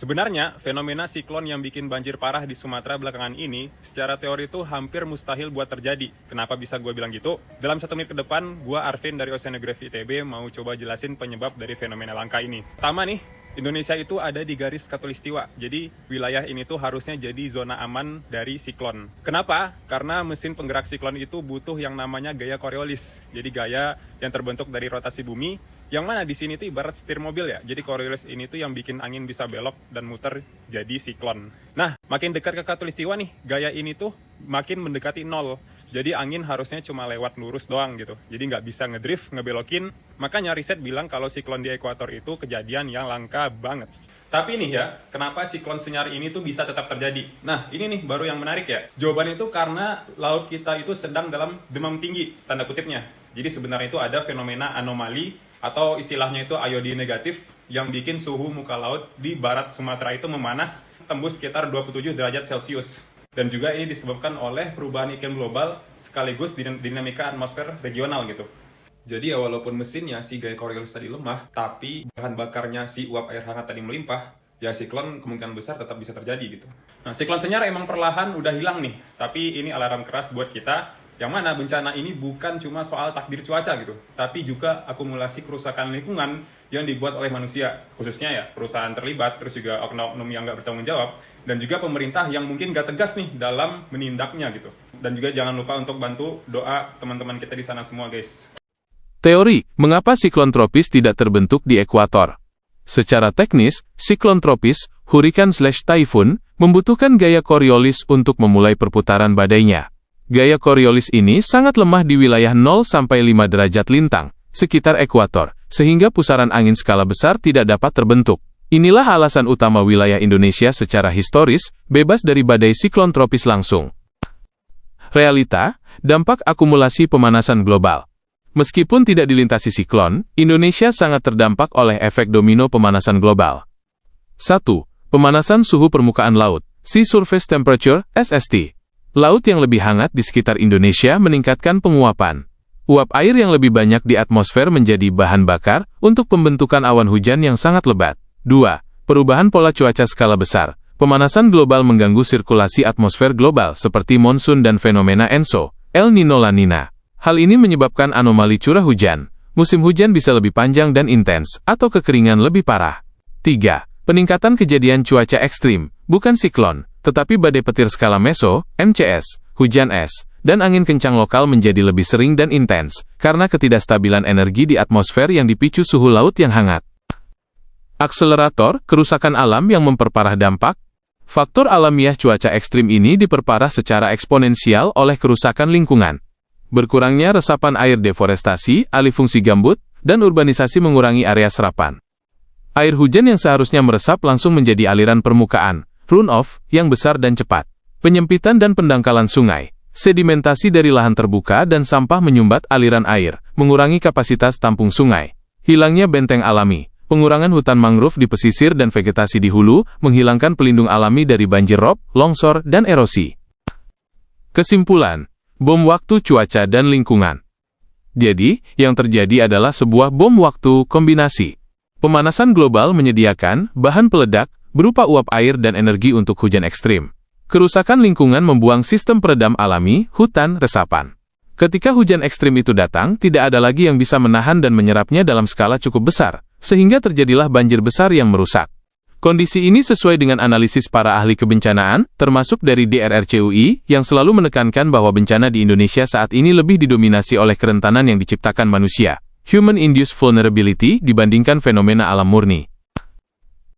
Sebenarnya, fenomena siklon yang bikin banjir parah di Sumatera belakangan ini, secara teori itu hampir mustahil buat terjadi. Kenapa bisa gue bilang gitu? Dalam 1 menit ke depan, gue Arvin dari Oceanography ITB mau coba jelasin penyebab dari fenomena langka ini. Pertama nih, Indonesia itu ada di garis khatulistiwa, jadi wilayah ini tuh harusnya jadi zona aman dari siklon. Kenapa? Karena mesin penggerak siklon itu butuh yang namanya gaya Coriolis. Jadi gaya yang terbentuk dari rotasi bumi, yang mana di sini tuh ibarat setir mobil ya. Jadi Coriolis ini tuh yang bikin angin bisa belok dan muter jadi siklon. Nah, makin dekat ke khatulistiwa nih, gaya ini tuh makin mendekati nol. Jadi angin harusnya cuma lewat lurus doang gitu. Jadi nggak bisa ngedrift, ngebelokin. Makanya riset bilang kalau siklon di ekuator itu kejadian yang langka banget. Tapi nih ya, kenapa siklon senyar ini tuh bisa tetap terjadi? Nah, ini nih baru yang menarik ya. Jawabannya itu karena laut kita itu sedang dalam demam tinggi, tanda kutipnya. Jadi sebenarnya itu ada fenomena anomali atau istilahnya itu iodine negatif yang bikin suhu muka laut di barat Sumatera itu memanas tembus sekitar 27 derajat Celcius. Dan juga ini disebabkan oleh perubahan iklim global sekaligus dinamika atmosfer regional gitu. Jadi ya walaupun mesinnya si gaya Coriolis tadi lemah, tapi bahan bakarnya si uap air hangat tadi melimpah, ya siklon kemungkinan besar tetap bisa terjadi gitu. Nah, siklon senyar emang perlahan udah hilang nih, tapi ini alarm keras buat kita, yang mana bencana ini bukan cuma soal takdir cuaca gitu, tapi juga akumulasi kerusakan lingkungan yang dibuat oleh manusia, khususnya ya perusahaan terlibat, terus juga oknum yang nggak bertanggung jawab, dan juga pemerintah yang mungkin nggak tegas nih dalam menindaknya gitu. Dan juga jangan lupa untuk bantu doa teman-teman kita di sana semua guys. Teori, mengapa siklon tropis tidak terbentuk di ekuator? Secara teknis, siklon tropis, hurikan/taifun, membutuhkan gaya Coriolis untuk memulai perputaran badainya. Gaya Coriolis ini sangat lemah di wilayah 0-5 derajat lintang, sekitar ekuator, sehingga pusaran angin skala besar tidak dapat terbentuk. Inilah alasan utama wilayah Indonesia secara historis bebas dari badai siklon tropis langsung. Realita, dampak akumulasi pemanasan global. Meskipun tidak dilintasi siklon, Indonesia sangat terdampak oleh efek domino pemanasan global. 1. Pemanasan suhu permukaan laut, Sea Surface Temperature, SST. Laut yang lebih hangat di sekitar Indonesia meningkatkan penguapan. Uap air yang lebih banyak di atmosfer menjadi bahan bakar untuk pembentukan awan hujan yang sangat lebat. 2. Perubahan pola cuaca skala besar. Pemanasan global mengganggu sirkulasi atmosfer global seperti monsun dan fenomena ENSO, El Nino La Nina. Hal ini menyebabkan anomali curah hujan. Musim hujan bisa lebih panjang dan intens, atau kekeringan lebih parah. 3. Peningkatan kejadian cuaca ekstrim, bukan siklon, tetapi badai petir skala meso, MCS, hujan es, dan angin kencang lokal menjadi lebih sering dan intens, karena ketidakstabilan energi di atmosfer yang dipicu suhu laut yang hangat. Akselerator, kerusakan alam yang memperparah dampak. Faktor alamiah cuaca ekstrim ini diperparah secara eksponensial oleh kerusakan lingkungan. Berkurangnya resapan air, deforestasi, alih fungsi gambut, dan urbanisasi mengurangi area serapan. Air hujan yang seharusnya meresap langsung menjadi aliran permukaan, runoff, yang besar dan cepat. Penyempitan dan pendangkalan sungai, sedimentasi dari lahan terbuka dan sampah menyumbat aliran air, mengurangi kapasitas tampung sungai. Hilangnya benteng alami, pengurangan hutan mangrove di pesisir dan vegetasi di hulu, menghilangkan pelindung alami dari banjir rob, longsor, dan erosi. Kesimpulan, bom waktu cuaca dan lingkungan. Jadi, yang terjadi adalah sebuah bom waktu kombinasi. Pemanasan global menyediakan bahan peledak berupa uap air dan energi untuk hujan ekstrim. Kerusakan lingkungan membuang sistem peredam alami, hutan, resapan. Ketika hujan ekstrim itu datang, tidak ada lagi yang bisa menahan dan menyerapnya dalam skala cukup besar, sehingga terjadilah banjir besar yang merusak. Kondisi ini sesuai dengan analisis para ahli kebencanaan, termasuk dari DRRCUI, yang selalu menekankan bahwa bencana di Indonesia saat ini lebih didominasi oleh kerentanan yang diciptakan manusia, human-induced vulnerability, dibandingkan fenomena alam murni.